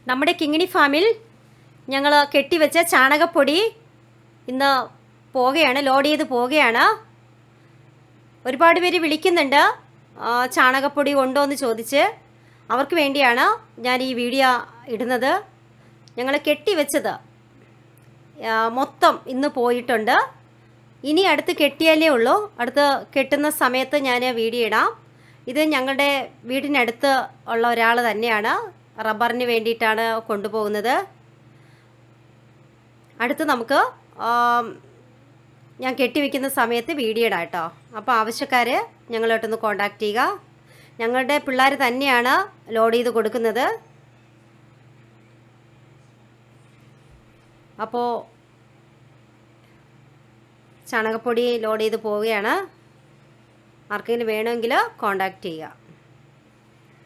നമ്മുടെ കിങ്ങിണി ഫാമിൽ ഞങ്ങൾ കെട്ടിവെച്ച ചാണകപ്പൊടി ഇന്ന് പോവുകയാണ്, ലോഡ് ചെയ്ത് പോവുകയാണ്. ഒരുപാട് പേര് വിളിക്കുന്നുണ്ട് ചാണകപ്പൊടി ഉണ്ടോ എന്ന് ചോദിച്ച്. അവർക്ക് വേണ്ടിയാണ് ഞാൻ ഈ വീഡിയോ ഇടുന്നത്. ഞങ്ങൾ കെട്ടിവെച്ചത് മൊത്തം ഇന്ന് പോയിട്ടുണ്ട്. ഇനി അടുത്ത് കെട്ടിയാലേ ഉള്ളൂ. അടുത്ത് കെട്ടുന്ന സമയത്ത് ഞാൻ വീഡിയോ ഇടാം. ഇത് ഞങ്ങളുടെ വീടിനടുത്ത് ഉള്ള ഒരാൾ തന്നെയാണ്. റബ്ബറിന് വേണ്ടിയിട്ടാണ് കൊണ്ടുപോകുന്നത്. അടുത്ത് നമുക്ക് ഞാൻ കെട്ടിവെക്കുന്ന സമയത്ത് വീഡിയോ ഇടാം കേട്ടോ. അപ്പോൾ ആവശ്യക്കാർ ഞങ്ങളോട്ടൊന്ന് കോൺടാക്റ്റ് ചെയ്യുക. ഞങ്ങളുടെ പിള്ളേർ തന്നെയാണ് ലോഡ് ചെയ്ത് കൊടുക്കുന്നത്. അപ്പോൾ ചാണകപ്പൊടി ലോഡ് ചെയ്ത് പോവുകയാണ്. ആർക്കെങ്കിലും വേണമെങ്കിൽ കോൺടാക്റ്റ് ചെയ്യുക.